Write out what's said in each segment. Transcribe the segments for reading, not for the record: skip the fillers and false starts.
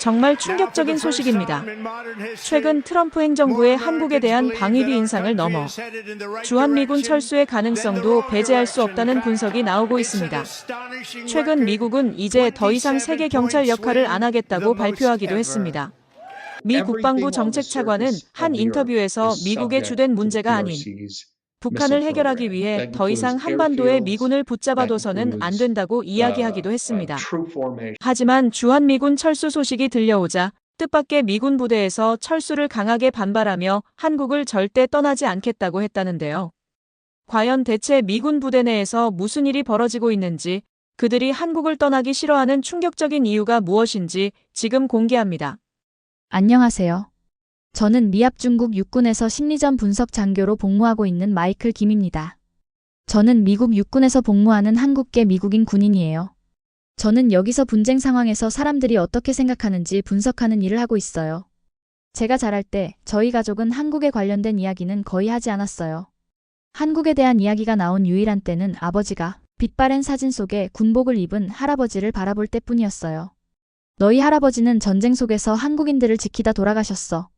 정말 충격적인 소식입니다. 최근 트럼프 행정부의 한국에 대한 방위비 인상을 넘어 주한미군 철수의 가능성도 배제할 수 없다는 분석이 나오고 있습니다. 최근 미국은 이제 더 이상 세계 경찰 역할을 안 하겠다고 발표하기도 했습니다. 미 국방부 정책차관은 한 인터뷰에서 미국의 주된 문제가 아닌 북한을 해결하기 위해 더 이상 한반도에 미군을 붙잡아둬서는 안 된다고 이야기하기도 했습니다. 하지만 주한미군 철수 소식이 들려오자 뜻밖의 미군 부대에서 철수를 강하게 반발하며 한국을 절대 떠나지 않겠다고 했다는데요. 과연 대체 미군 부대 내에서 무슨 일이 벌어지고 있는지, 그들이 한국을 떠나기 싫어하는 충격적인 이유가 무엇인지 지금 공개합니다. 안녕하세요. 저는 미합 중국 육군에서 심리전 분석 장교로 복무하고 있는 마이클 김입니다. 저는 미국 육군에서 복무하는 한국계 미국인 군인이에요. 저는 여기서 분쟁 상황에서 사람들이 어떻게 생각하는지 분석하는 일을 하고 있어요. 제가 자랄 때 저희 가족은 한국에 관련된 이야기는 거의 하지 않았어요. 한국에 대한 이야기가 나온 유일한 때는 아버지가 빛바랜 사진 속에 군복을 입은 할아버지를 바라볼 때뿐이었어요. 너희 할아버지는 전쟁 속에서 한국인들을 지키다 돌아가셨어.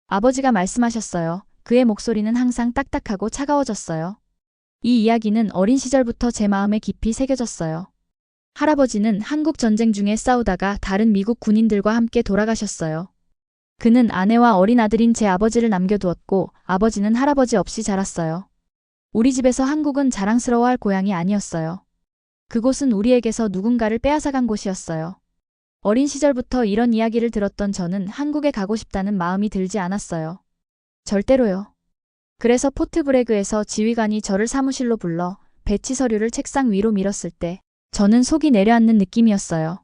아버지가 말씀하셨어요. 그의 목소리는 항상 딱딱하고 차가워졌어요. 이 이야기는 어린 시절부터 제 마음에 깊이 새겨졌어요. 할아버지는 한국 전쟁 중에 싸우다가 다른 미국 군인들과 함께 돌아가셨어요. 그는 아내와 어린 아들인 제 아버지를 남겨두었고 아버지는 할아버지 없이 자랐어요. 우리 집에서 한국은 자랑스러워할 고향이 아니었어요. 그곳은 우리에게서 누군가를 빼앗아간 곳이었어요. 어린 시절부터 이런 이야기를 들었던 저는 한국에 가고 싶다는 마음이 들지 않았어요. 절대로요. 그래서 포트 브래그에서 지휘관이 저를 사무실로 불러 배치 서류를 책상 위로 밀었을 때 저는 속이 내려앉는 느낌이었어요.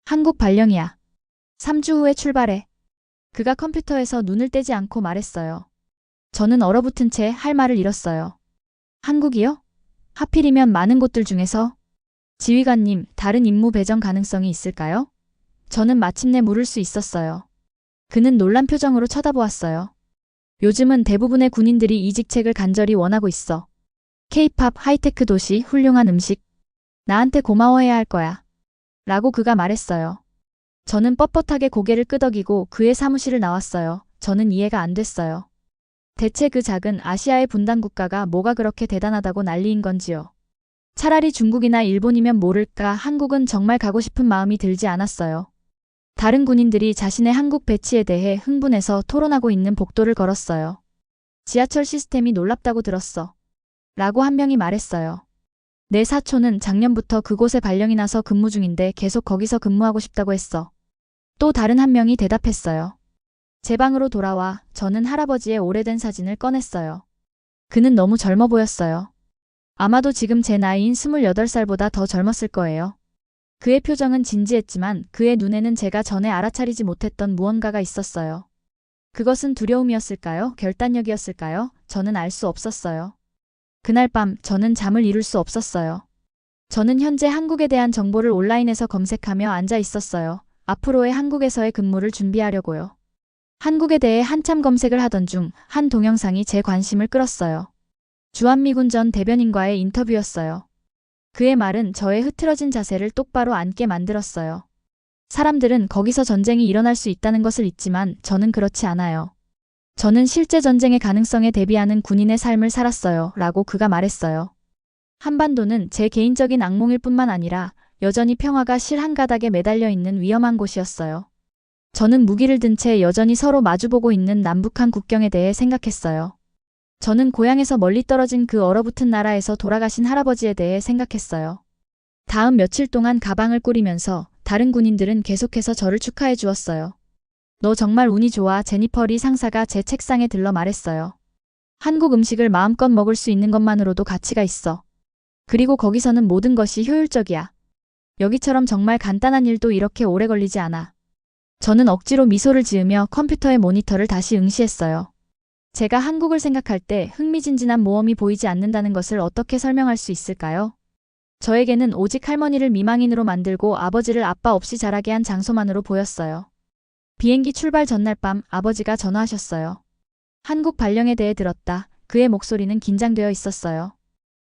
한국 발령이야. 3주 후에 출발해. 그가 컴퓨터에서 눈을 떼지 않고 말했어요. 저는 얼어붙은 채 할 말을 잃었어요. 한국이요? 하필이면 많은 곳들 중에서? 지휘관님, 다른 임무 배정 가능성이 있을까요? 저는 마침내 물을 수 있었어요. 그는 놀란 표정으로 쳐다보았어요. 요즘은 대부분의 군인들이 이 직책을 간절히 원하고 있어. K-팝, 하이테크 도시, 훌륭한 음식. 나한테 고마워해야 할 거야. 라고 그가 말했어요. 저는 뻣뻣하게 고개를 끄덕이고 그의 사무실을 나왔어요. 저는 이해가 안 됐어요. 대체 그 작은 아시아의 분단 국가가 뭐가 그렇게 대단하다고 난리인 건지요. 차라리 중국이나 일본이면 모를까 한국은 정말 가고 싶은 마음이 들지 않았어요. 다른 군인들이 자신의 한국 배치에 대해 흥분해서 토론하고 있는 복도를 걸었어요. 지하철 시스템이 놀랍다고 들었어. 라고 한 명이 말했어요. 내 사촌은 작년부터 그곳에 발령이 나서 근무 중인데 계속 거기서 근무하고 싶다고 했어. 또 다른 한 명이 대답했어요. 제 방으로 돌아와 저는 할아버지의 오래된 사진을 꺼냈어요. 그는 너무 젊어 보였어요. 아마도 지금 제 나이인 28살보다 더 젊었을 거예요. 그의 표정은 진지했지만 그의 눈에는 제가 전에 알아차리지 못했던 무언가가 있었어요. 그것은 두려움이었을까요? 결단력이었을까요? 저는 알 수 없었어요. 그날 밤 저는 잠을 이룰 수 없었어요. 저는 현재 한국에 대한 정보를 온라인에서 검색하며 앉아 있었어요. 앞으로의 한국에서의 근무를 준비하려고요. 한국에 대해 한참 검색을 하던 중 한 동영상이 제 관심을 끌었어요. 주한미군 전 대변인과의 인터뷰였어요. 그의 말은 저의 흐트러진 자세를 똑바로 앉게 만들었어요. 사람들은 거기서 전쟁이 일어날 수 있다는 것을 잊지만 저는 그렇지 않아요. 저는 실제 전쟁의 가능성에 대비하는 군인의 삶을 살았어요. 라고 그가 말했어요. 한반도는 제 개인적인 악몽일 뿐만 아니라 여전히 평화가 실 한가닥에 매달려 있는 위험한 곳이었어요. 저는 무기를 든 채 여전히 서로 마주보고 있는 남북한 국경에 대해 생각했어요. 저는 고향에서 멀리 떨어진 그 얼어붙은 나라에서 돌아가신 할아버지에 대해 생각했어요. 다음 며칠 동안 가방을 꾸리면서 다른 군인들은 계속해서 저를 축하해 주었어요. 너 정말 운이 좋아. 제니퍼 리 상사가 제 책상에 들러 말했어요. 한국 음식을 마음껏 먹을 수 있는 것만으로도 가치가 있어. 그리고 거기서는 모든 것이 효율적이야. 여기처럼 정말 간단한 일도 이렇게 오래 걸리지 않아. 저는 억지로 미소를 지으며 컴퓨터의 모니터를 다시 응시했어요. 제가 한국을 생각할 때 흥미진진한 모험이 보이지 않는다는 것을 어떻게 설명할 수 있을까요? 저에게는 오직 할머니를 미망인으로 만들고 아버지를 아빠 없이 자라게 한 장소만으로 보였어요. 비행기 출발 전날 밤 아버지가 전화하셨어요. 한국 발령에 대해 들었다. 그의 목소리는 긴장되어 있었어요.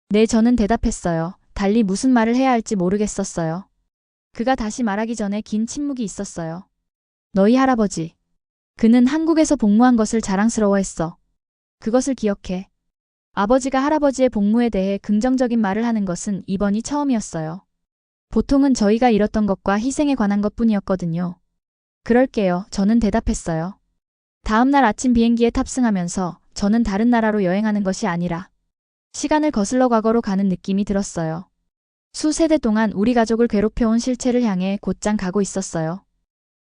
네, 저는 대답했어요. 달리 무슨 말을 해야 할지 모르겠었어요. 그가 다시 말하기 전에 긴 침묵이 있었어요. 너희 할아버지. 그는 한국에서 복무한 것을 자랑스러워했어. 그것을 기억해. 아버지가 할아버지의 복무에 대해 긍정적인 말을 하는 것은 이번이 처음이었어요. 보통은 저희가 잃었던 것과 희생에 관한 것뿐이었거든요. 그럴게요. 저는 대답했어요. 다음 날 아침 비행기에 탑승하면서 저는 다른 나라로 여행하는 것이 아니라 시간을 거슬러 과거로 가는 느낌이 들었어요. 수세대 동안 우리 가족을 괴롭혀온 실체를 향해 곧장 가고 있었어요.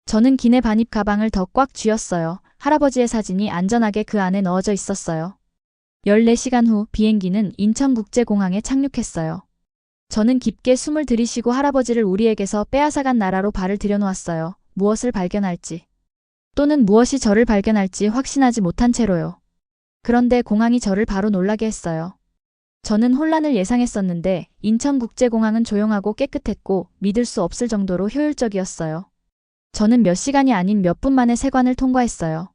저는 기내 반입 가방을 더 꽉 쥐었어요. 할아버지의 사진이 안전하게 그 안에 넣어져 있었어요. 14시간 후 비행기는 인천국제공항에 착륙했어요. 저는 깊게 숨을 들이쉬고 할아버지를 우리에게서 빼앗아간 나라로 발을 들여놓았어요. 무엇을 발견할지. 또는 무엇이 저를 발견할지 확신하지 못한 채로요. 그런데 공항이 저를 바로 놀라게 했어요. 저는 혼란을 예상했었는데 인천국제공항은 조용하고 깨끗했고 믿을 수 없을 정도로 효율적이었어요. 저는 몇 시간이 아닌 몇 분 만에 세관을 통과했어요.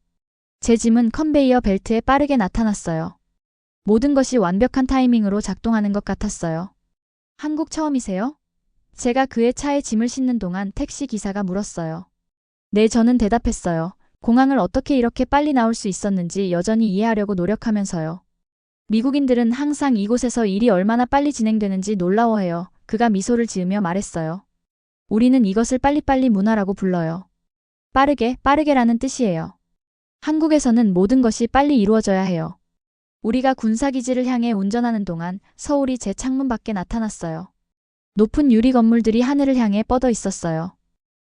제 짐은 컨베이어 벨트에 빠르게 나타났어요. 모든 것이 완벽한 타이밍으로 작동하는 것 같았어요. 한국 처음이세요? 제가 그의 차에 짐을 싣는 동안 택시 기사가 물었어요. 네, 저는 대답했어요. 공항을 어떻게 이렇게 빨리 나올 수 있었는지 여전히 이해하려고 노력하면서요. 미국인들은 항상 이곳에서 일이 얼마나 빨리 진행되는지 놀라워해요. 그가 미소를 지으며 말했어요. 우리는 이것을 빨리빨리 문화라고 불러요. 빠르게라는 뜻이에요. 한국에서는 모든 것이 빨리 이루어져야 해요. 우리가 군사기지를 향해 운전하는 동안 서울이 제 창문 밖에 나타났어요. 높은 유리 건물들이 하늘을 향해 뻗어 있었어요.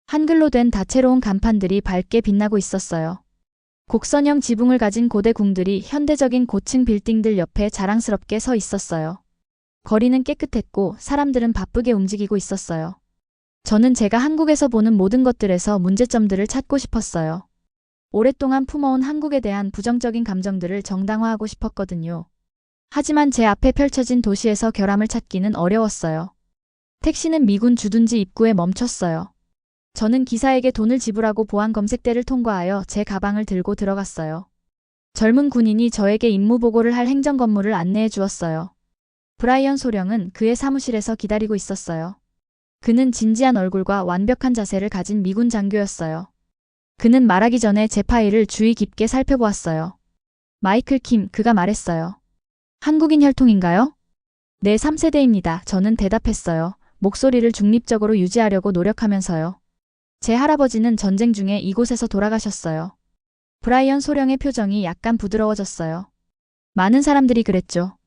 한글로 된 다채로운 간판들이 밝게 빛나고 있었어요. 곡선형 지붕을 가진 고대 궁들이 현대적인 고층 빌딩들 옆에 자랑스럽게 서 있었어요. 거리는 깨끗했고 사람들은 바쁘게 움직이고 있었어요. 저는 제가 한국에서 보는 모든 것들에서 문제점들을 찾고 싶었어요. 오랫동안 품어온 한국에 대한 부정적인 감정들을 정당화하고 싶었거든요. 하지만 제 앞에 펼쳐진 도시에서 결함을 찾기는 어려웠어요. 택시는 미군 주둔지 입구에 멈췄어요. 저는 기사에게 돈을 지불하고 보안 검색대를 통과하여 제 가방을 들고 들어갔어요. 젊은 군인이 저에게 임무 보고를 할 행정 건물을 안내해 주었어요. 브라이언 소령은 그의 사무실에서 기다리고 있었어요. 그는 진지한 얼굴과 완벽한 자세를 가진 미군 장교였어요. 그는 말하기 전에 제 파일을 주의 깊게 살펴보았어요. 마이클 킴, 그가 말했어요. 한국인 혈통인가요? 네, 3세대입니다. 저는 대답했어요. 목소리를 중립적으로 유지하려고 노력하면서요. 제 할아버지는 전쟁 중에 이곳에서 돌아가셨어요. 브라이언 소령의 표정이 약간 부드러워졌어요. 많은 사람들이 그랬죠.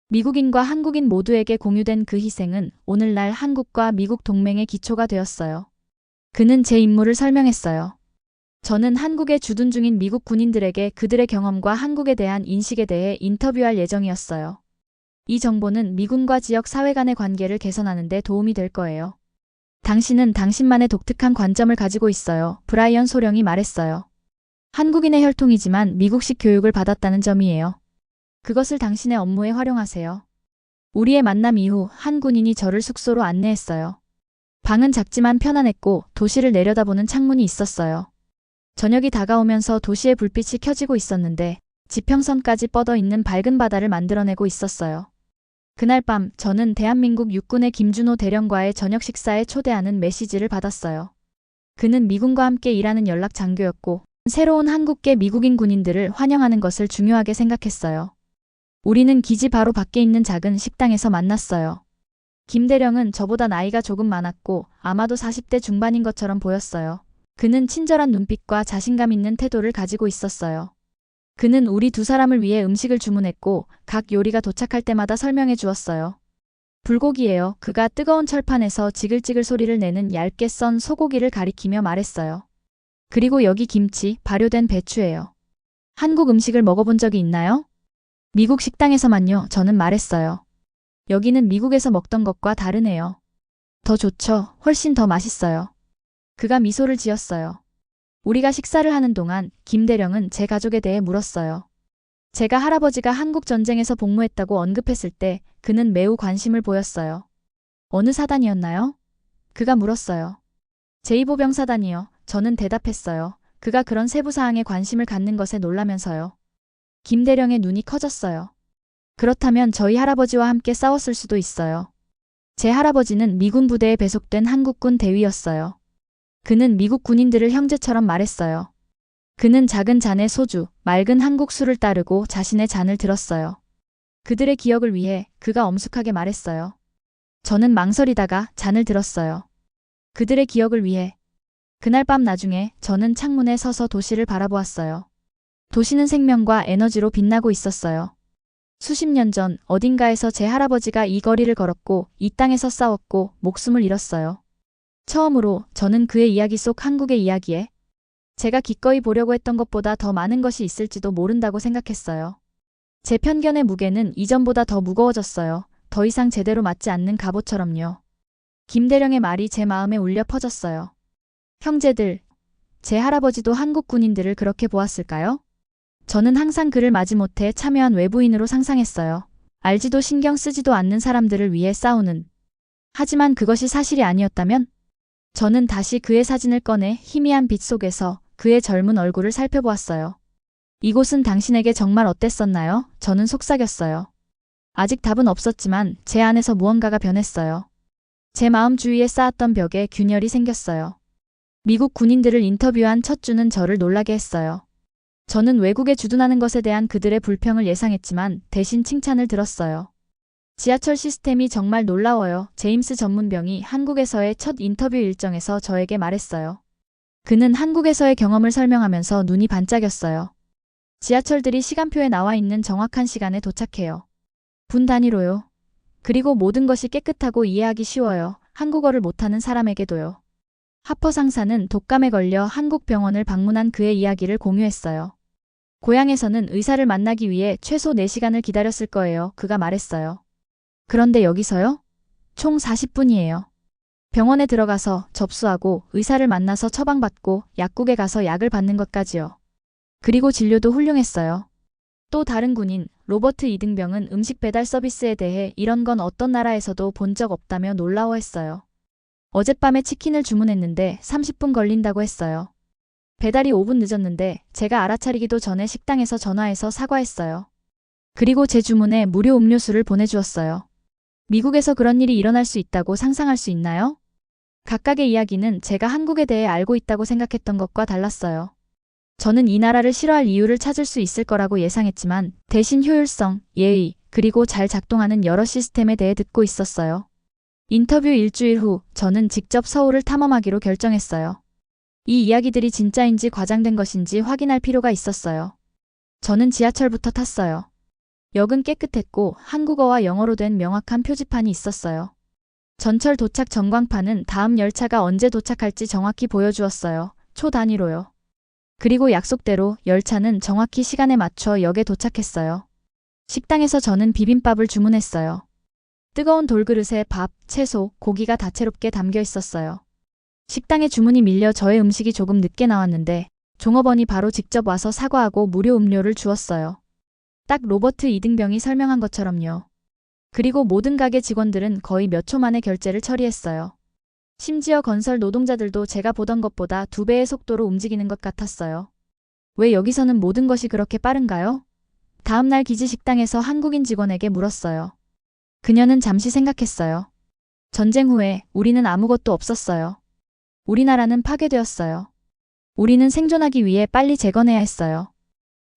미국인과 한국인 모두에게 공유된 그 희생은 오늘날 한국과 미국 동맹의 기초가 되었어요. 그는 제 임무를 설명했어요. 저는 한국에 주둔 중인 미국 군인들에게 그들의 경험과 한국에 대한 인식에 대해 인터뷰할 예정이었어요. 이 정보는 미군과 지역 사회 간의 관계를 개선하는 데 도움이 될 거예요. 당신은 당신만의 독특한 관점을 가지고 있어요. 브라이언 소령이 말했어요. 한국인의 혈통이지만 미국식 교육을 받았다는 점이에요. 그것을 당신의 업무에 활용하세요. 우리의 만남 이후 한 군인이 저를 숙소로 안내했어요. 방은 작지만 편안했고 도시를 내려다보는 창문이 있었어요. 저녁이 다가오면서 도시의 불빛이 켜지고 있었는데 지평선까지 뻗어 있는 밝은 바다를 만들어내고 있었어요. 그날 밤 저는 대한민국 육군의 김준호 대령과의 저녁 식사에 초대하는 메시지를 받았어요. 그는 미군과 함께 일하는 연락 장교였고 새로운 한국계 미국인 군인들을 환영하는 것을 중요하게 생각했어요. 우리는 기지 바로 밖에 있는 작은 식당에서 만났어요. 김 대령은 저보다 나이가 조금 많았고 아마도 40대 중반인 것처럼 보였어요. 그는 친절한 눈빛과 자신감 있는 태도를 가지고 있었어요. 그는 우리 두 사람을 위해 음식을 주문했고 각 요리가 도착할 때마다 설명해 주었어요. 불고기예요. 그가 뜨거운 철판에서 지글지글 소리를 내는 얇게 썬 소고기를 가리키며 말했어요. 그리고 여기 김치, 발효된 배추예요. 한국 음식을 먹어본 적이 있나요? 미국 식당에서만요. 저는 말했어요. 여기는 미국에서 먹던 것과 다르네요. 더 좋죠. 훨씬 더 맛있어요. 그가 미소를 지었어요. 우리가 식사를 하는 동안 김 대령은 제 가족에 대해 물었어요. 제가 할아버지가 한국 전쟁에서 복무했다고 언급했을 때 그는 매우 관심을 보였어요. 어느 사단이었나요? 그가 물었어요. 제2보병사단이요. 저는 대답했어요. 그가 그런 세부 사항에 관심을 갖는 것에 놀라면서요. 김 대령의 눈이 커졌어요. 그렇다면 저희 할아버지와 함께 싸웠을 수도 있어요. 제 할아버지는 미군 부대에 배속된 한국군 대위였어요. 그는 미국 군인들을 형제처럼 말했어요. 그는 작은 잔의 소주, 맑은 한국 술을 따르고 자신의 잔을 들었어요. 그들의 기억을 위해 그가 엄숙하게 말했어요. 저는 망설이다가 잔을 들었어요. 그들의 기억을 위해. 그날 밤 나중에 저는 창문에 서서 도시를 바라보았어요. 도시는 생명과 에너지로 빛나고 있었어요. 수십 년 전 어딘가에서 제 할아버지가 이 거리를 걸었고 이 땅에서 싸웠고 목숨을 잃었어요. 처음으로 저는 그의 이야기 속 한국의 이야기에 제가 기꺼이 보려고 했던 것보다 더 많은 것이 있을지도 모른다고 생각했어요. 제 편견의 무게는 이전보다 더 무거워졌어요. 더 이상 제대로 맞지 않는 갑옷처럼요. 김대령의 말이 제 마음에 울려 퍼졌어요. 형제들, 제 할아버지도 한국 군인들을 그렇게 보았을까요? 저는 항상 그를 마지못해 참여한 외부인으로 상상했어요. 알지도 신경 쓰지도 않는 사람들을 위해 싸우는. 하지만 그것이 사실이 아니었다면? 저는 다시 그의 사진을 꺼내 희미한 빛 속에서 그의 젊은 얼굴을 살펴보았어요. 이곳은 당신에게 정말 어땠었나요? 저는 속삭였어요. 아직 답은 없었지만 제 안에서 무언가가 변했어요. 제 마음 주위에 쌓았던 벽에 균열이 생겼어요. 미국 군인들을 인터뷰한 첫 주는 저를 놀라게 했어요. 저는 외국에 주둔하는 것에 대한 그들의 불평을 예상했지만 대신 칭찬을 들었어요. 지하철 시스템이 정말 놀라워요. 제임스 전문병이 한국에서의 첫 인터뷰 일정에서 저에게 말했어요. 그는 한국에서의 경험을 설명하면서 눈이 반짝였어요. 지하철들이 시간표에 나와 있는 정확한 시간에 도착해요. 분 단위로요. 그리고 모든 것이 깨끗하고 이해하기 쉬워요. 한국어를 못하는 사람에게도요. 하퍼 상사는 독감에 걸려 한국 병원을 방문한 그의 이야기를 공유했어요. 고향에서는 의사를 만나기 위해 최소 4시간을 기다렸을 거예요. 그가 말했어요. 그런데 여기서요? 총 40분이에요. 병원에 들어가서 접수하고 의사를 만나서 처방받고 약국에 가서 약을 받는 것까지요. 그리고 진료도 훌륭했어요. 또 다른 군인, 로버트 이등병은 음식 배달 서비스에 대해 이런 건 어떤 나라에서도 본 적 없다며 놀라워했어요. 어젯밤에 치킨을 주문했는데 30분 걸린다고 했어요. 배달이 5분 늦었는데 제가 알아차리기도 전에 식당에서 전화해서 사과했어요. 그리고 제 주문에 무료 음료수를 보내주었어요. 미국에서 그런 일이 일어날 수 있다고 상상할 수 있나요? 각각의 이야기는 제가 한국에 대해 알고 있다고 생각했던 것과 달랐어요. 저는 이 나라를 싫어할 이유를 찾을 수 있을 거라고 예상했지만 대신 효율성, 예의, 그리고 잘 작동하는 여러 시스템에 대해 듣고 있었어요. 인터뷰 일주일 후 저는 직접 서울을 탐험하기로 결정했어요. 이 이야기들이 진짜인지 과장된 것인지 확인할 필요가 있었어요. 저는 지하철부터 탔어요. 역은 깨끗했고 한국어와 영어로 된 명확한 표지판이 있었어요. 전철 도착 전광판은 다음 열차가 언제 도착할지 정확히 보여주었어요. 초 단위로요. 그리고 약속대로 열차는 정확히 시간에 맞춰 역에 도착했어요. 식당에서 저는 비빔밥을 주문했어요. 뜨거운 돌그릇에 밥, 채소, 고기가 다채롭게 담겨 있었어요. 식당에 주문이 밀려 저의 음식이 조금 늦게 나왔는데 종업원이 바로 직접 와서 사과하고 무료 음료를 주었어요. 딱 로버트 이등병이 설명한 것처럼요. 그리고 모든 가게 직원들은 거의 몇 초 만에 결제를 처리했어요. 심지어 건설 노동자들도 제가 보던 것보다 2배의 속도로 움직이는 것 같았어요. 왜 여기서는 모든 것이 그렇게 빠른가요? 다음 날 기지 식당에서 한국인 직원에게 물었어요. 그녀는 잠시 생각했어요. 전쟁 후에 우리는 아무것도 없었어요. 우리나라는 파괴되었어요. 우리는 생존하기 위해 빨리 재건해야 했어요.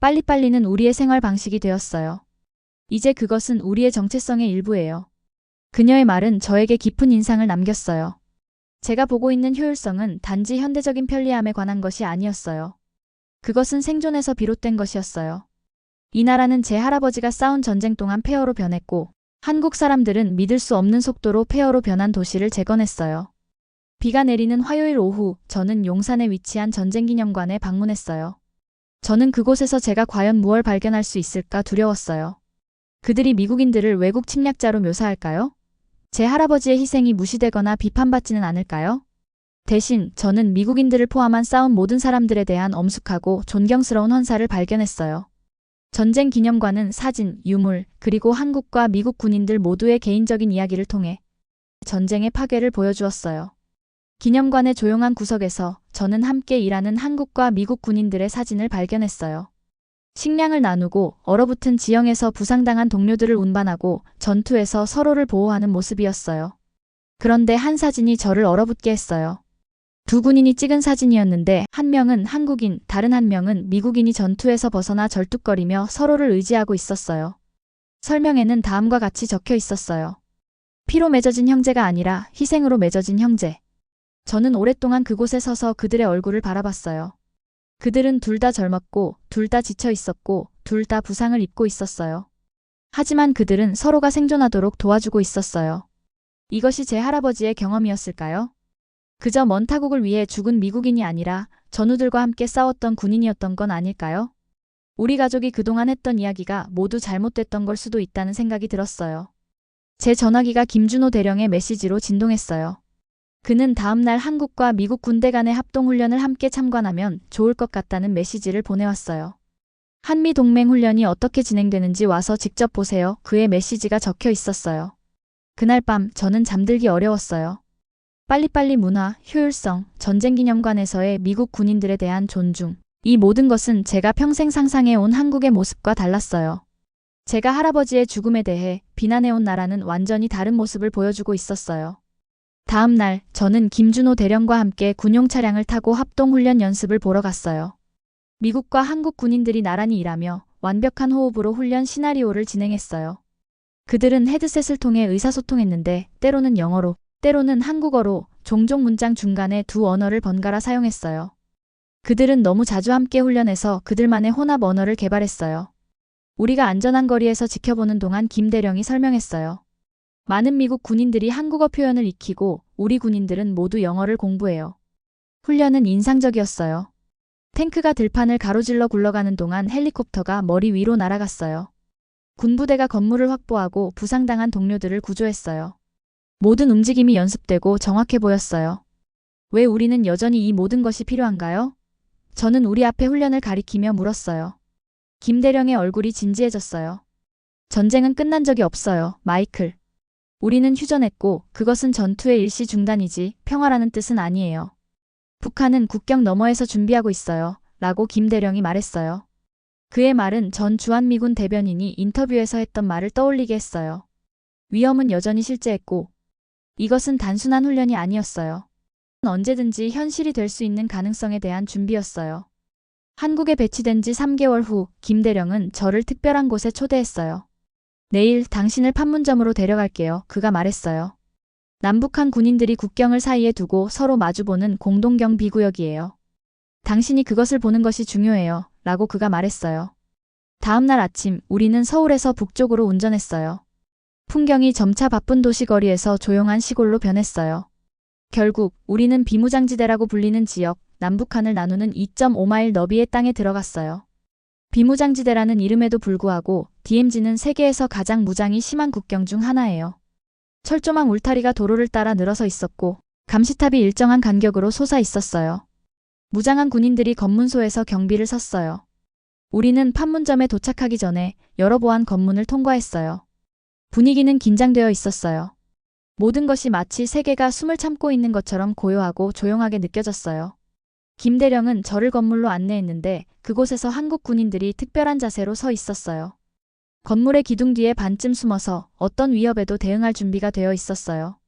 빨리빨리는 우리의 생활 방식이 되었어요. 이제 그것은 우리의 정체성의 일부예요. 그녀의 말은 저에게 깊은 인상을 남겼어요. 제가 보고 있는 효율성은 단지 현대적인 편리함에 관한 것이 아니었어요. 그것은 생존에서 비롯된 것이었어요. 이 나라는 제 할아버지가 싸운 전쟁 동안 폐허로 변했고 한국 사람들은 믿을 수 없는 속도로 폐허로 변한 도시를 재건했어요. 비가 내리는 화요일 오후 저는 용산에 위치한 전쟁기념관에 방문했어요. 저는 그곳에서 제가 과연 무엇을 발견할 수 있을까 두려웠어요. 그들이 미국인들을 외국 침략자로 묘사할까요? 제 할아버지의 희생이 무시되거나 비판받지는 않을까요? 대신 저는 미국인들을 포함한 싸운 모든 사람들에 대한 엄숙하고 존경스러운 헌사를 발견했어요. 전쟁 기념관은 사진, 유물, 그리고 한국과 미국 군인들 모두의 개인적인 이야기를 통해 전쟁의 파괴를 보여주었어요. 기념관의 조용한 구석에서 저는 함께 일하는 한국과 미국 군인들의 사진을 발견했어요. 식량을 나누고 얼어붙은 지형에서 부상당한 동료들을 운반하고 전투에서 서로를 보호하는 모습이었어요. 그런데 한 사진이 저를 얼어붙게 했어요. 두 군인이 찍은 사진이었는데 한 명은 한국인, 다른 한 명은 미국인이 전투에서 벗어나 절뚝거리며 서로를 의지하고 있었어요. 설명에는 다음과 같이 적혀 있었어요. 피로 맺어진 형제가 아니라 희생으로 맺어진 형제. 저는 오랫동안 그곳에 서서 그들의 얼굴을 바라봤어요. 그들은 둘 다 젊었고, 둘 다 지쳐 있었고, 둘 다 부상을 입고 있었어요. 하지만 그들은 서로가 생존하도록 도와주고 있었어요. 이것이 제 할아버지의 경험이었을까요? 그저 먼 타국을 위해 죽은 미국인이 아니라 전우들과 함께 싸웠던 군인이었던 건 아닐까요? 우리 가족이 그동안 했던 이야기가 모두 잘못됐던 걸 수도 있다는 생각이 들었어요. 제 전화기가 김준호 대령의 메시지로 진동했어요. 그는 다음날 한국과 미국 군대 간의 합동훈련을 함께 참관하면 좋을 것 같다는 메시지를 보내왔어요. 한미동맹훈련이 어떻게 진행되는지 와서 직접 보세요. 그의 메시지가 적혀 있었어요. 그날 밤 저는 잠들기 어려웠어요. 빨리빨리 문화, 효율성, 전쟁기념관에서의 미국 군인들에 대한 존중. 이 모든 것은 제가 평생 상상해온 한국의 모습과 달랐어요. 제가 할아버지의 죽음에 대해 비난해온 나라는 완전히 다른 모습을 보여주고 있었어요. 다음 날 저는 김준호 대령과 함께 군용 차량을 타고 합동훈련 연습을 보러 갔어요. 미국과 한국 군인들이 나란히 일하며 완벽한 호흡으로 훈련 시나리오를 진행했어요. 그들은 헤드셋을 통해 의사소통했는데 때로는 영어로, 때로는 한국어로 종종 문장 중간에 두 언어를 번갈아 사용했어요. 그들은 너무 자주 함께 훈련해서 그들만의 혼합 언어를 개발했어요. 우리가 안전한 거리에서 지켜보는 동안 김 대령이 설명했어요. 많은 미국 군인들이 한국어 표현을 익히고 우리 군인들은 모두 영어를 공부해요. 훈련은 인상적이었어요. 탱크가 들판을 가로질러 굴러가는 동안 헬리콥터가 머리 위로 날아갔어요. 군부대가 건물을 확보하고 부상당한 동료들을 구조했어요. 모든 움직임이 연습되고 정확해 보였어요. 왜 우리는 여전히 이 모든 것이 필요한가요? 저는 우리 앞에 훈련을 가리키며 물었어요. 김 대령의 얼굴이 진지해졌어요. 전쟁은 끝난 적이 없어요, 마이클. 우리는 휴전했고 그것은 전투의 일시 중단이지 평화라는 뜻은 아니에요. 북한은 국경 너머에서 준비하고 있어요. 라고 김 대령이 말했어요. 그의 말은 전 주한미군 대변인이 인터뷰에서 했던 말을 떠올리게 했어요. 위험은 여전히 실제했고 이것은 단순한 훈련이 아니었어요. 언제든지 현실이 될 수 있는 가능성에 대한 준비였어요. 한국에 배치된 지 3개월 후 김 대령은 저를 특별한 곳에 초대했어요. 내일 당신을 판문점으로 데려갈게요. 그가 말했어요. 남북한 군인들이 국경을 사이에 두고 서로 마주보는 공동경비구역이에요. 당신이 그것을 보는 것이 중요해요. 라고 그가 말했어요. 다음 날 아침 우리는 서울에서 북쪽으로 운전했어요. 풍경이 점차 바쁜 도시거리에서 조용한 시골로 변했어요. 결국 우리는 비무장지대라고 불리는 지역, 남북한을 나누는 2.5마일 너비의 땅에 들어갔어요. 비무장지대라는 이름에도 불구하고 DMZ는 세계에서 가장 무장이 심한 국경 중 하나예요. 철조망 울타리가 도로를 따라 늘어서 있었고 감시탑이 일정한 간격으로 솟아 있었어요. 무장한 군인들이 검문소에서 경비를 섰어요. 우리는 판문점에 도착하기 전에 여러 보안 검문을 통과했어요. 분위기는 긴장되어 있었어요. 모든 것이 마치 세계가 숨을 참고 있는 것처럼 고요하고 조용하게 느껴졌어요. 김 대령은 저를 건물로 안내했는데 그곳에서 한국 군인들이 특별한 자세로 서 있었어요. 건물의 기둥 뒤에 반쯤 숨어서 어떤 위협에도 대응할 준비가 되어 있었어요.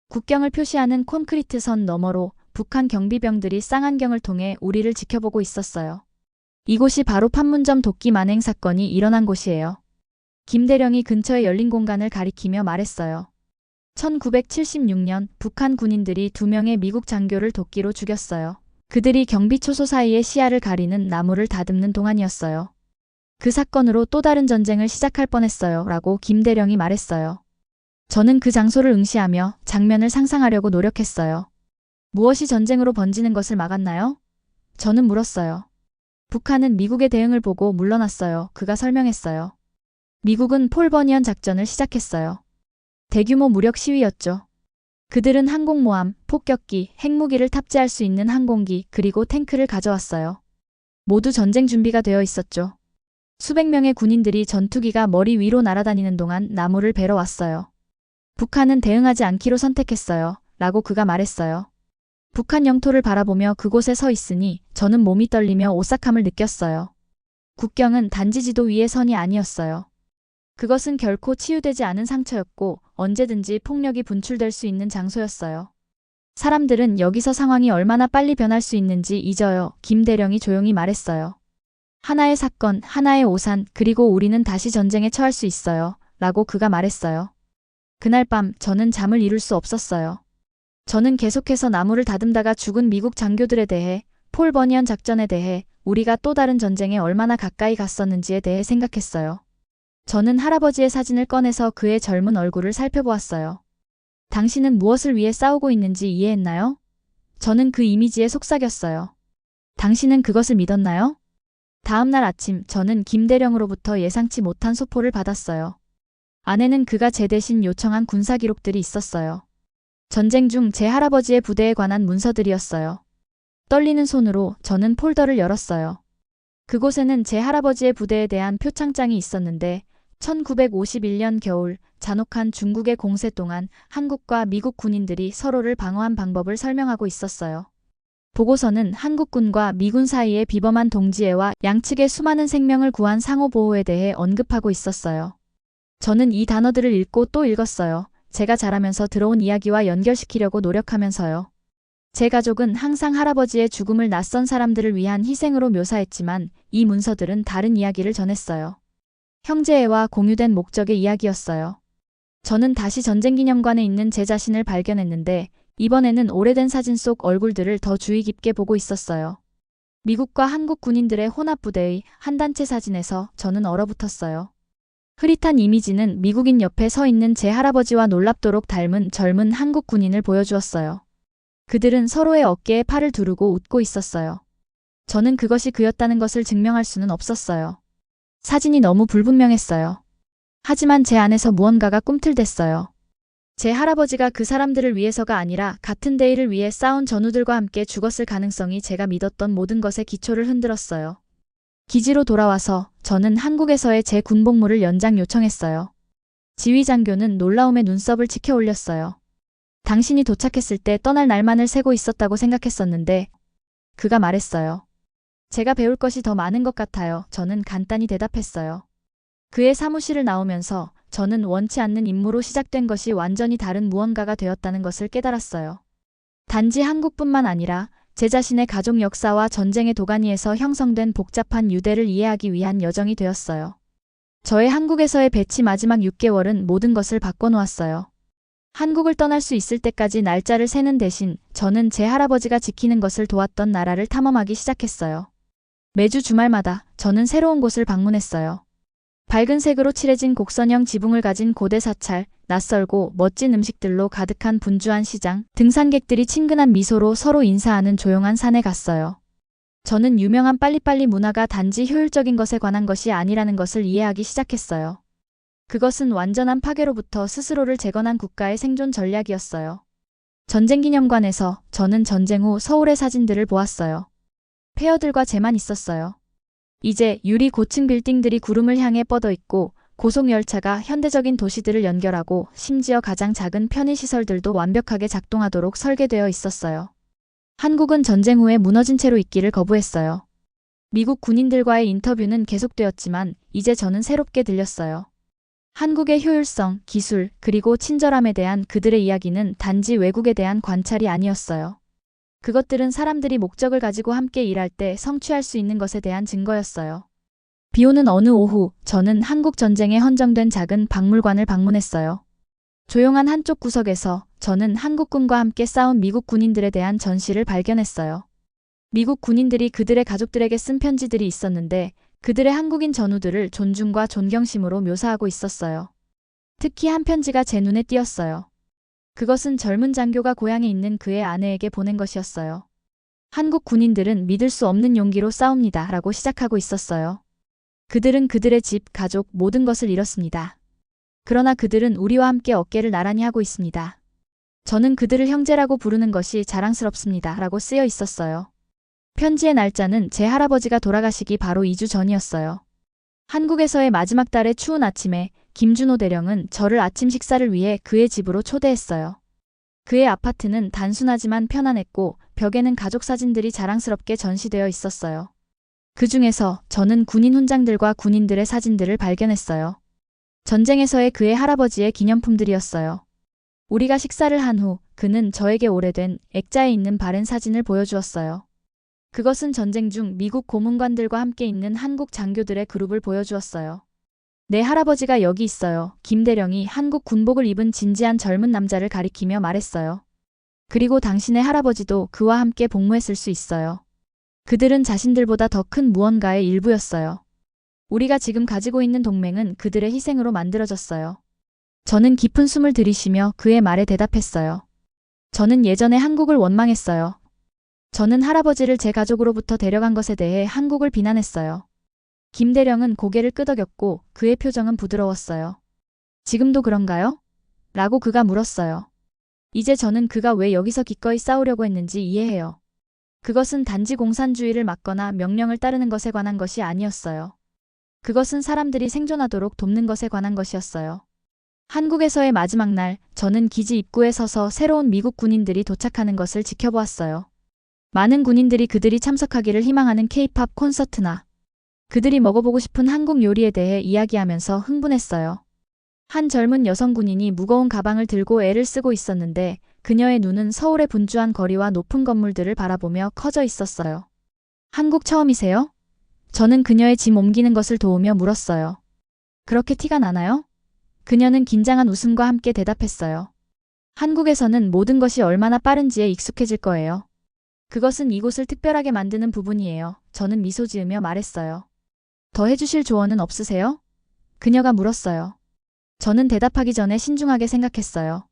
국경을 표시하는 콘크리트 선 너머로 북한 경비병들이 쌍안경을 통해 우리를 지켜보고 있었어요. 이곳이 바로 판문점 도끼 만행 사건이 일어난 곳이에요. 김 대령이 근처에 열린 공간을 가리키며 말했어요. 1976년 북한 군인들이 2명의 미국 장교를 도끼로 죽였어요. 그들이 경비 초소 사이에 시야를 가리는 나무를 다듬는 동안이었어요. 그 사건으로 또 다른 전쟁을 시작할 뻔했어요. 라고 김 대령이 말했어요. 저는 그 장소를 응시하며 장면을 상상하려고 노력했어요. 무엇이 전쟁으로 번지는 것을 막았나요? 저는 물었어요. 북한은 미국의 대응을 보고 물러났어요. 그가 설명했어요. 미국은 폴 버니언 작전을 시작했어요. 대규모 무력 시위였죠. 그들은 항공모함, 폭격기, 핵무기를 탑재할 수 있는 항공기 그리고 탱크를 가져왔어요. 모두 전쟁 준비가 되어 있었죠. 수백 명의 군인들이 전투기가 머리 위로 날아다니는 동안 나무를 베러 왔어요. 북한은 대응하지 않기로 선택했어요. 라고 그가 말했어요. 북한 영토를 바라보며 그곳에 서 있으니 저는 몸이 떨리며 오싹함을 느꼈어요. 국경은 단지 지도 위의 선이 아니었어요. 그것은 결코 치유되지 않은 상처였고 언제든지 폭력이 분출될 수 있는 장소였어요. 사람들은 여기서 상황이 얼마나 빨리 변할 수 있는지 잊어요. 김 대령이 조용히 말했어요. 하나의 사건, 하나의 오산, 그리고 우리는 다시 전쟁에 처할 수 있어요. 라고 그가 말했어요. 그날 밤 저는 잠을 이룰 수 없었어요. 저는 계속해서 나무를 다듬다가 죽은 미국 장교들에 대해, 폴 버니언 작전에 대해, 우리가 또 다른 전쟁에 얼마나 가까이 갔었는지에 대해 생각했어요. 저는 할아버지의 사진을 꺼내서 그의 젊은 얼굴을 살펴보았어요. 당신은 무엇을 위해 싸우고 있는지 이해했나요? 저는 그 이미지에 속삭였어요. 당신은 그것을 믿었나요? 다음 날 아침 저는 김 대령으로부터 예상치 못한 소포를 받았어요. 안에는 그가 제 대신 요청한 군사 기록들이 있었어요. 전쟁 중 제 할아버지의 부대에 관한 문서들이었어요. 떨리는 손으로 저는 폴더를 열었어요. 그곳에는 제 할아버지의 부대에 대한 표창장이 있었는데 1951년 겨울 잔혹한 중국의 공세 동안 한국과 미국 군인들이 서로를 방어한 방법을 설명하고 있었어요. 보고서는 한국군과 미군 사이의 비범한 동지애와 양측의 수많은 생명을 구한 상호 보호에 대해 언급하고 있었어요. 저는 이 단어들을 읽고 또 읽었어요. 제가 자라면서 들어온 이야기와 연결시키려고 노력하면서요. 제 가족은 항상 할아버지의 죽음을 낯선 사람들을 위한 희생으로 묘사했지만 이 문서들은 다른 이야기를 전했어요. 형제애와 공유된 목적의 이야기였어요. 저는 다시 전쟁기념관에 있는 제 자신을 발견했는데 이번에는 오래된 사진 속 얼굴들을 더 주의 깊게 보고 있었어요. 미국과 한국 군인들의 혼합부대의 한 단체 사진에서 저는 얼어붙었어요. 흐릿한 이미지는 미국인 옆에 서 있는 제 할아버지와 놀랍도록 닮은 젊은 한국 군인을 보여주었어요. 그들은 서로의 어깨에 팔을 두르고 웃고 있었어요. 저는 그것이 그였다는 것을 증명할 수는 없었어요. 사진이 너무 불분명했어요. 하지만 제 안에서 무언가가 꿈틀댔어요. 제 할아버지가 그 사람들을 위해서가 아니라 같은 대의를 위해 싸운 전우들과 함께 죽었을 가능성이 제가 믿었던 모든 것의 기초를 흔들었어요. 기지로 돌아와서 저는 한국에서의 제 군복무를 연장 요청했어요. 지휘장교는 놀라움에 눈썹을 치켜 올렸어요. 당신이 도착했을 때 떠날 날만을 세고 있었다고 생각했었는데 그가 말했어요. 제가 배울 것이 더 많은 것 같아요. 저는 간단히 대답했어요. 그의 사무실을 나오면서 저는 원치 않는 임무로 시작된 것이 완전히 다른 무언가가 되었다는 것을 깨달았어요. 단지 한국뿐만 아니라 제 자신의 가족 역사와 전쟁의 도가니에서 형성된 복잡한 유대를 이해하기 위한 여정이 되었어요. 저의 한국에서의 배치 마지막 6개월은 모든 것을 바꿔놓았어요. 한국을 떠날 수 있을 때까지 날짜를 세는 대신 저는 제 할아버지가 지키는 것을 도왔던 나라를 탐험하기 시작했어요. 매주 주말마다 저는 새로운 곳을 방문했어요. 밝은 색으로 칠해진 곡선형 지붕을 가진 고대 사찰, 낯설고 멋진 음식들로 가득한 분주한 시장, 등산객들이 친근한 미소로 서로 인사하는 조용한 산에 갔어요. 저는 유명한 빨리빨리 문화가 단지 효율적인 것에 관한 것이 아니라는 것을 이해하기 시작했어요. 그것은 완전한 파괴로부터 스스로를 재건한 국가의 생존 전략이었어요. 전쟁기념관에서 저는 전쟁 후 서울의 사진들을 보았어요. 폐허들과 재만 있었어요. 이제 유리 고층 빌딩들이 구름을 향해 뻗어 있고 고속열차가 현대적인 도시들을 연결하고 심지어 가장 작은 편의시설들도 완벽하게 작동하도록 설계되어 있었어요. 한국은 전쟁 후에 무너진 채로 있기를 거부했어요. 미국 군인들과의 인터뷰는 계속되었지만 이제 저는 새롭게 들렸어요. 한국의 효율성, 기술, 그리고 친절함에 대한 그들의 이야기는 단지 외국에 대한 관찰이 아니었어요. 그것들은 사람들이 목적을 가지고 함께 일할 때 성취할 수 있는 것에 대한 증거였어요. 비오는 어느 오후, 저는 한국 전쟁에 헌정된 작은 박물관을 방문했어요. 조용한 한쪽 구석에서 저는 한국군과 함께 싸운 미국 군인들에 대한 전시를 발견했어요. 미국 군인들이 그들의 가족들에게 쓴 편지들이 있었는데 그들의 한국인 전우들을 존중과 존경심으로 묘사하고 있었어요. 특히 한 편지가 제 눈에 띄었어요. 그것은 젊은 장교가 고향에 있는 그의 아내에게 보낸 것이었어요. 한국 군인들은 믿을 수 없는 용기로 싸웁니다. 라고 시작하고 있었어요. 그들은 그들의 집, 가족, 모든 것을 잃었습니다. 그러나 그들은 우리와 함께 어깨를 나란히 하고 있습니다. 저는 그들을 형제라고 부르는 것이 자랑스럽습니다. 라고 쓰여 있었어요. 편지의 날짜는 제 할아버지가 돌아가시기 바로 2주 전이었어요. 한국에서의 마지막 달의 추운 아침에 김준호 대령은 저를 아침 식사를 위해 그의 집으로 초대했어요. 그의 아파트는 단순하지만 편안했고 벽에는 가족 사진들이 자랑스럽게 전시되어 있었어요. 그 중에서 저는 군인 훈장들과 군인들의 사진들을 발견했어요. 전쟁에서의 그의 할아버지의 기념품들이었어요. 우리가 식사를 한 후 그는 저에게 오래된 액자에 있는 바른 사진을 보여주었어요. 그것은 전쟁 중 미국 고문관들과 함께 있는 한국 장교들의 그룹을 보여주었어요. 내 할아버지가 여기 있어요. 김대령이 한국 군복을 입은 진지한 젊은 남자를 가리키며 말했어요. 그리고 당신의 할아버지도 그와 함께 복무했을 수 있어요. 그들은 자신들보다 더 큰 무언가의 일부였어요. 우리가 지금 가지고 있는 동맹은 그들의 희생으로 만들어졌어요. 저는 깊은 숨을 들이쉬며 그의 말에 대답했어요. 저는 예전에 한국을 원망했어요. 저는 할아버지를 제 가족으로부터 데려간 것에 대해 한국을 비난했어요. 김대령은 고개를 끄덕였고 그의 표정은 부드러웠어요. 지금도 그런가요? 라고 그가 물었어요. 이제 저는 그가 왜 여기서 기꺼이 싸우려고 했는지 이해해요. 그것은 단지 공산주의를 막거나 명령을 따르는 것에 관한 것이 아니었어요. 그것은 사람들이 생존하도록 돕는 것에 관한 것이었어요. 한국에서의 마지막 날, 저는 기지 입구에 서서 새로운 미국 군인들이 도착하는 것을 지켜보았어요. 많은 군인들이 그들이 참석하기를 희망하는 K-팝 콘서트나 그들이 먹어보고 싶은 한국 요리에 대해 이야기하면서 흥분했어요. 한 젊은 여성 군인이 무거운 가방을 들고 애를 쓰고 있었는데 그녀의 눈은 서울의 분주한 거리와 높은 건물들을 바라보며 커져 있었어요. 한국 처음이세요? 저는 그녀의 짐 옮기는 것을 도우며 물었어요. 그렇게 티가 나나요? 그녀는 긴장한 웃음과 함께 대답했어요. 한국에서는 모든 것이 얼마나 빠른지에 익숙해질 거예요. 그것은 이곳을 특별하게 만드는 부분이에요. 저는 미소 지으며 말했어요. 더 해주실 조언은 없으세요? 그녀가 물었어요. 저는 대답하기 전에 신중하게 생각했어요.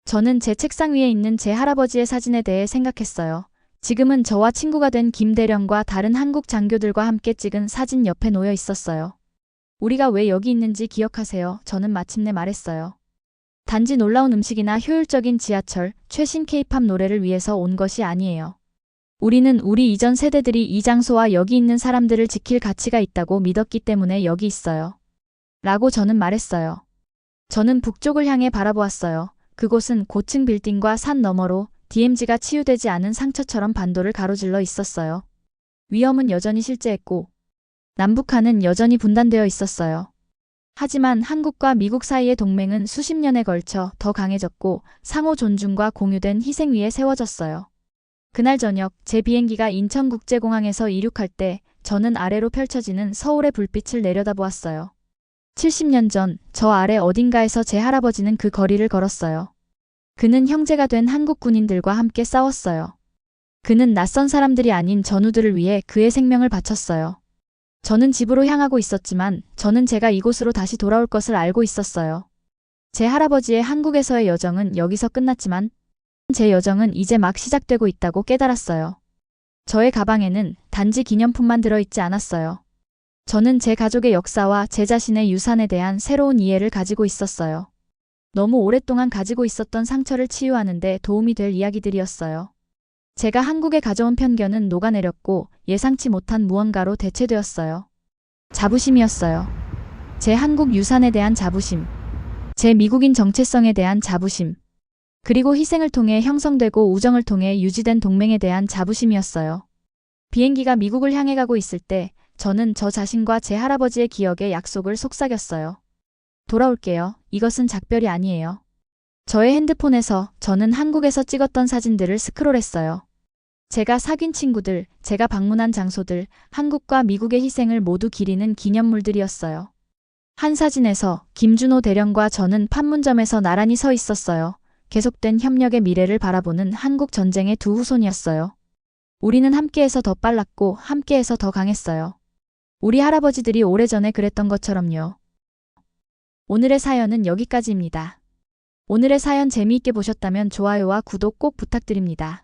저는 제 책상 위에 있는 제 할아버지의 사진에 대해 생각했어요. 지금은 저와 친구가 된 김대령과 다른 한국 장교들과 함께 찍은 사진 옆에 놓여 있었어요. 우리가 왜 여기 있는지 기억하세요? 저는 마침내 말했어요. 단지 놀라운 음식이나 효율적인 지하철, 최신 K-팝 노래를 위해서 온 것이 아니에요. 우리는 우리 이전 세대들이 이 장소와 여기 있는 사람들을 지킬 가치가 있다고 믿었기 때문에 여기 있어요. 라고 저는 말했어요. 저는 북쪽을 향해 바라보았어요. 그곳은 고층 빌딩과 산 너머로 DMZ가 치유되지 않은 상처처럼 반도를 가로질러 있었어요. 위험은 여전히 실제했고 남북한은 여전히 분단되어 있었어요. 하지만 한국과 미국 사이의 동맹은 수십 년에 걸쳐 더 강해졌고 상호 존중과 공유된 희생 위에 세워졌어요. 그날 저녁 제 비행기가 인천국제공항에서 이륙할 때 저는 아래로 펼쳐지는 서울의 불빛을 내려다보았어요. 70년 전 저 아래 어딘가에서 제 할아버지는 그 거리를 걸었어요. 그는 형제가 된 한국 군인들과 함께 싸웠어요. 그는 낯선 사람들이 아닌 전우들을 위해 그의 생명을 바쳤어요. 저는 집으로 향하고 있었지만 저는 제가 이곳으로 다시 돌아올 것을 알고 있었어요. 제 할아버지의 한국에서의 여정은 여기서 끝났지만 제 여정은 이제 막 시작되고 있다고 깨달았어요. 저의 가방에는 단지 기념품만 들어있지 않았어요. 저는 제 가족의 역사와 제 자신의 유산에 대한 새로운 이해를 가지고 있었어요. 너무 오랫동안 가지고 있었던 상처를 치유하는데 도움이 될 이야기들이었어요. 제가 한국에 가져온 편견은 녹아내렸고 예상치 못한 무언가로 대체되었어요. 자부심이었어요. 제 한국 유산에 대한 자부심. 제 미국인 정체성에 대한 자부심. 그리고 희생을 통해 형성되고 우정을 통해 유지된 동맹에 대한 자부심이었어요. 비행기가 미국을 향해 가고 있을 때 저는 저 자신과 제 할아버지의 기억에 약속을 속삭였어요. 돌아올게요. 이것은 작별이 아니에요. 저의 핸드폰에서 저는 한국에서 찍었던 사진들을 스크롤했어요. 제가 사귄 친구들, 제가 방문한 장소들, 한국과 미국의 희생을 모두 기리는 기념물들이었어요. 한 사진에서 김준호 대령과 저는 판문점에서 나란히 서 있었어요. 계속된 협력의 미래를 바라보는 한국 전쟁의 두 후손이었어요. 우리는 함께해서 더 빨랐고 함께해서 더 강했어요. 우리 할아버지들이 오래전에 그랬던 것처럼요. 오늘의 사연은 여기까지입니다. 오늘의 사연 재미있게 보셨다면 좋아요와 구독 꼭 부탁드립니다.